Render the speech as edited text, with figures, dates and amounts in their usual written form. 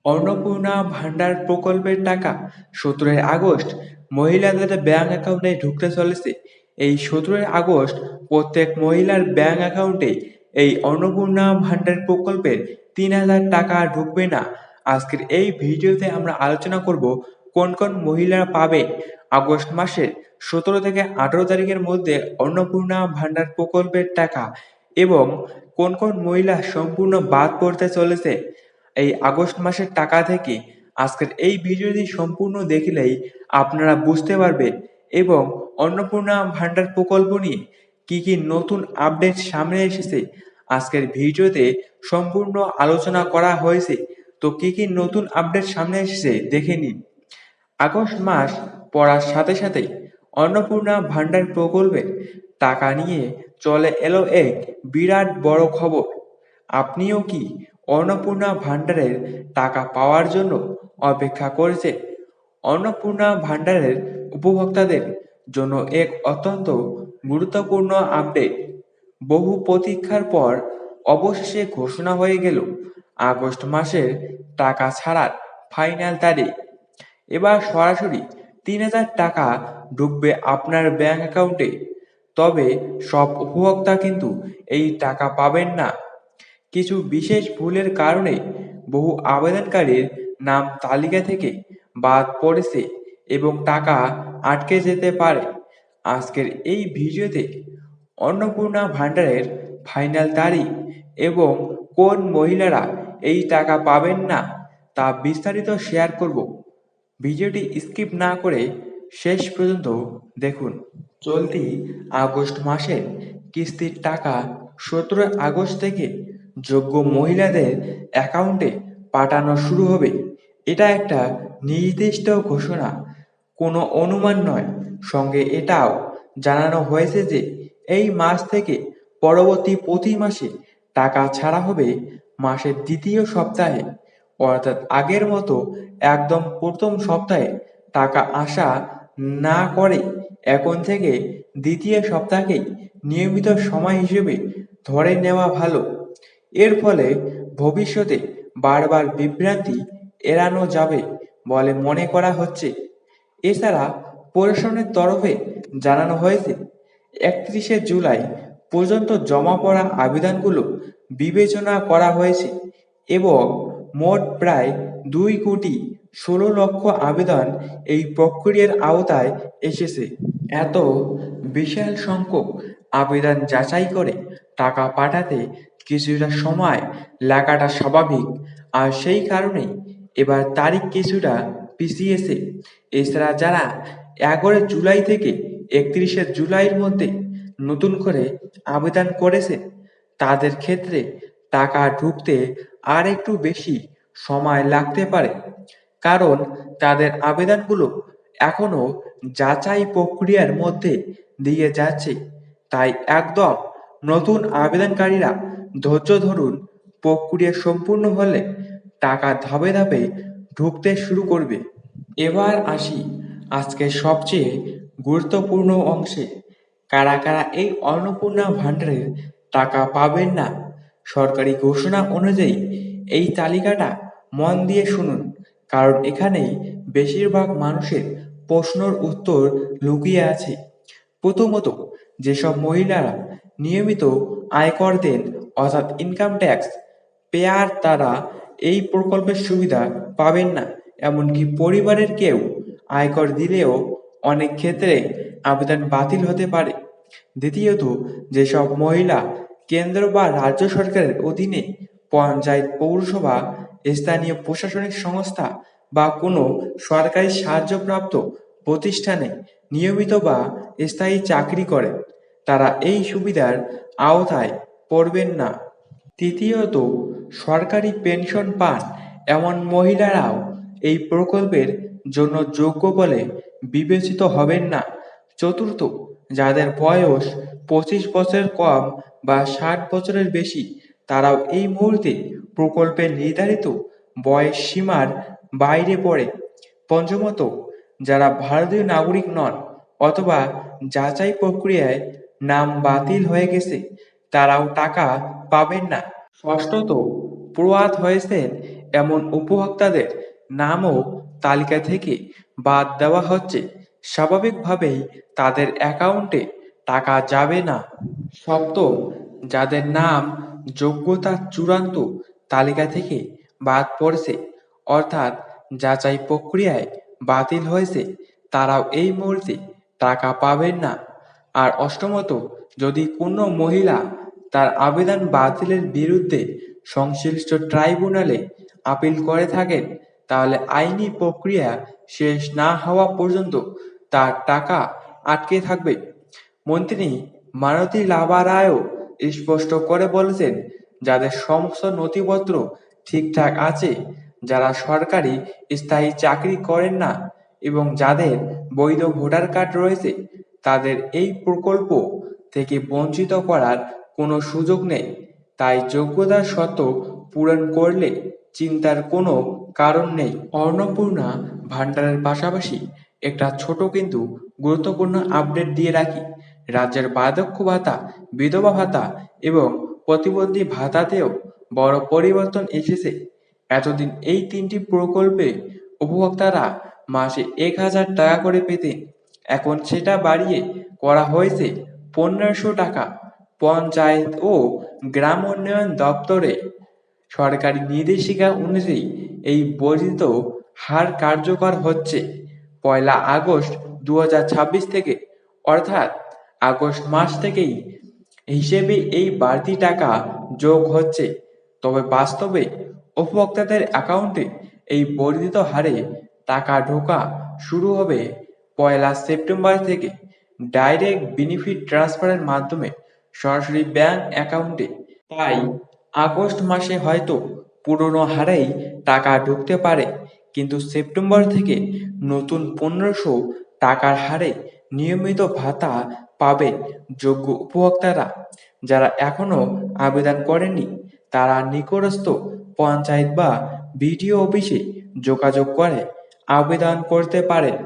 অন্নপূর্ণা ভান্ডার প্রকল্পের টাকা 17 আগস্ট মহিলাদের ব্যাংক অ্যাকাউন্টে ঢুকতে চলেছে। এই 17 আগস্ট প্রত্যেক মহিলার ব্যাংক অ্যাকাউন্টে এই অন্নপূর্ণা ভান্ডার প্রকল্পের 3,000 টাকা ঢুকবে না। আজকের এই ভিডিওতে আমরা আলোচনা করব কোন কোন মহিলারা পাবে আগস্ট মাসের 17 থেকে 18 তারিখের মধ্যে অন্নপূর্ণা ভান্ডার প্রকল্পের টাকা এবং কোন কোন মহিলা সম্পূর্ণ বাদ পড়তে চলেছে এই আগস্ট মাসের টাকা থেকে। আজকের এই ভিডিওটি সম্পূর্ণ দেখলেই আপনারা বুঝতে পারবেন এবং অন্নপূর্ণা ভান্ডার প্রকল্প নিয়ে কি কি নতুন আপডেট সামনে এসেছে আজকের ভিডিওতে সম্পূর্ণ আলোচনা করা হয়েছে। তো কি কি নতুন আপডেট সামনে এসেছে দেখে নিন। আগস্ট মাস পড়ার সাথে সাথেই অন্নপূর্ণা ভান্ডার প্রকল্পের টাকা নিয়ে চলে এলো এক বিরাট বড় খবর। আপনিও কি অন্নপূর্ণা ভান্ডারের টাকা পাওয়ার জন্য অপেক্ষা করছেন? অন্নপূর্ণা ভান্ডারের উপভোক্তাদের জন্য এক অত্যন্ত গুরুত্বপূর্ণ আপডেট। বহু প্রতীক্ষার পর অবশেষে ঘোষণা হয়ে গেল আগস্ট মাসের টাকা ছাড়ার ফাইনাল তারিখ। এবার সরাসরি 3,000 টাকা ঢুকবে আপনার ব্যাংক অ্যাকাউন্টে। তবে সব উপভোক্তা কিন্তু এই টাকা পাবেন না। কিছু বিশেষ ভুলের কারণে বহু আবেদনকারীর নাম তালিকা থেকে বাদ পড়েছে এবং টাকা আটকে যেতে পারে। আজকের এই ভিডিওতে অন্নপূর্ণা ভান্ডারের ফাইনাল তারিখ এবং কোন মহিলারা এই টাকা পাবেন না তা বিস্তারিত শেয়ার করব। ভিডিওটি স্কিপ না করে শেষ পর্যন্ত দেখুন। চলতি আগস্ট মাসের কিস্তির টাকা 17 আগস্ট থেকে যোগ্য মহিলাদের অ্যাকাউন্টে পাঠানো শুরু হবে। এটা একটা নির্দিষ্ট ঘোষণা, কোনো অনুমান নয়। সঙ্গে এটাও জানানো হয়েছে যে এই মাস থেকে পরবর্তী প্রতি মাসে টাকা ছাড়া হবে মাসের দ্বিতীয় সপ্তাহে, অর্থাৎ আগের মতো একদম প্রথম সপ্তাহে টাকা আসা না করে এখন থেকে দ্বিতীয় সপ্তাহকেই নিয়মিত সময় হিসেবে ধরে নেওয়া ভালো। এর ফলে ভবিষ্যতে বারবার বিভ্রান্তি এড়ানো যাবে বলে মনে করা হচ্ছে। এছাড়া প্রশাসনের তরফে জানানো হয়েছে 31শে জুলাই পর্যন্ত জমা পড়া আবেদনগুলো বিবেচনা করা হয়েছে এবং মোট প্রায় 2,16,00,000 আবেদন এই প্রক্রিয়ার আওতায় এসেছে। এত বিশাল সংখ্যক আবেদন যাচাই করে টাকা পাঠাতে কিছুটা সময় লাগাটা স্বাভাবিক, আর সেই কারণেই এবার তারিখ কিছুটা পিছিয়েছে। এছাড়া যারা 11 জুলাই থেকে 31শে জুলাইয়ের মধ্যে নতুন করে আবেদন করেছে তাদের ক্ষেত্রে টাকা ঢুকতে আর একটু বেশি সময় লাগতে পারে, কারণ তাদের আবেদনগুলো এখনো যাচাই প্রক্রিয়ার মধ্যে দিয়ে যাচ্ছে। তাই একদম নতুন আবেদনকারীরা ধৈর্য ধরুন। প্রক্রিয়া সম্পূর্ণ হলে টাকা ধাপে ধাপে ঢুকতে শুরু করবে। এবার আসি আজকের সবচেয়ে গুরুত্বপূর্ণ অংশে। কারা কারা এই অন্নপূর্ণা ভান্ডারের টাকা পাবেন না। সরকারি ঘোষণা অনুযায়ী এই তালিকাটা মন দিয়ে শুনুন, কারণ এখানেই বেশিরভাগ মানুষের প্রশ্নের উত্তর লুকিয়ে আছে। প্রথমত, যেসব মহিলারা নিয়মিত আয়কর দেন অর্থাৎ ইনকাম ট্যাক্স পেয়ার, তারা এই প্রকল্পের সুবিধা পাবেন না। এমনকি পরিবারের কেউ আয়কর দিলেও অনেক ক্ষেত্রে আবেদন বাতিল হতে পারে। দ্বিতীয়ত, যেসব মহিলা কেন্দ্র বা রাজ্য সরকারের অধীনে পঞ্চায়েত, পৌরসভা, স্থানীয় প্রশাসনিক সংস্থা বা কোনো সরকারি সাহায্যপ্রাপ্ত প্রতিষ্ঠানে নিয়মিত বা স্থায়ী চাকরি করেন, তারা এই সুবিধার আওতায় পড়বেন না। তৃতীয়ত, সরকারি পেনশন পান এমন মহিলারাও এই প্রকল্পের জন্য যোগ্য বলে বিবেচিত হবেন না। চতুর্থ, যাদের বয়স 25 বছরের কম বা 60 বছরের বেশি, তারাও এই মুহূর্তে প্রকল্পের নির্ধারিত বয়স সীমার বাইরে পড়ে। পঞ্চমত, যারা ভারতীয় নাগরিক নন অথবা যাচাই প্রক্রিয়ায় নাম বাতিল হয়ে গেছে, তারাও টাকা পাবেন না। ষষ্ঠত, প্রয়াত হয়েছেন এমন উপভোক্তাদের নামও তালিকা থেকে বাদ দেওয়া হচ্ছে। স্বাভাবিকভাবেই তাদের অ্যাকাউন্টে টাকা যাবে না। সপ্তম, যাদের নাম যোগ্যতা চূড়ান্ত তালিকা থেকে বাদ পড়েছে, অর্থাৎ যাচাই প্রক্রিয়ায় বাতিল হয়েছে, তারাও এই মুহূর্তে টাকা পাবেন না। আর অষ্টমত, যদি কোনো মহিলা তার আবেদন বাতিলের বিরুদ্ধে সংশ্লিষ্ট ট্রাইব্যুনালে আপিল করে থাকেন, তাহলে আইনি প্রক্রিয়া শেষ না হওয়া পর্যন্ত তার টাকা আটকে থাকবে। মন্ত্রী মারুতি লাবারায়ও স্পষ্ট করে বলেছেন, যাদের সমস্ত নথিপত্র ঠিকঠাক আছে, যারা সরকারি স্থায়ী চাকরি করেন না এবং যাদের বৈধ ভোটার কার্ড রয়েছে, তাদের এই প্রকল্প থেকে বঞ্চিত করার কোনো সুযোগ নেই। তাই যোগ্যতার শর্ত পূরণ করলে চিন্তার কোনো কারণ নেই। অন্নপূর্ণা ভান্ডারের পাশাপাশি একটা ছোট কিন্তু গুরুত্বপূর্ণ আপডেট দিয়ে রাখি। রাজ্যের বার্ধক্য ভাতা, বিধবা ভাতা এবং প্রতিবন্ধী ভাতাতেও বড় পরিবর্তন এসেছে। এতদিন এই তিনটি প্রকল্পে উপভোক্তারা মাসে ১,০০০ টাকা করে পেতেন। এখন সেটা বাড়িয়ে করা হয়েছে ১৫০০ টাকা। পঞ্চায়েত ও গ্রাম উন্নয়ন দপ্তরে সরকারি নির্দেশিকা অনুযায়ী এই বর্ধিত হার কার্যকর হচ্ছে ১লা আগস্ট ২০২৬ থেকে, অর্থাৎ আগস্ট মাস থেকেই হিসেবে এই বাড়তি টাকা যোগ হচ্ছে। তবে বাস্তবে উপভোক্তাদের অ্যাকাউন্টে এই বর্ধিত হারে টাকা ঢোকা শুরু হবে ১লা সেপ্টেম্বর থেকে, ডাইরেক্ট বেনিফিট ট্রান্সফারের মাধ্যমে সরাসরি ব্যাংক অ্যাকাউন্টে। তাই আগস্ট মাসে হয়তো পুরনো হারেই টাকা ঢুকতে পারে, কিন্তু সেপ্টেম্বর থেকে নতুন ১৫০০ টাকার হারে নিয়মিত ভাতা পাবেন যোগ্য উপভোক্তারা। যারা এখনো আবেদন করেননি, তারা নিকটস্থ পঞ্চায়েত বা বিডিও অফিসে যোগাযোগ করে আবেদন করতে পারেন।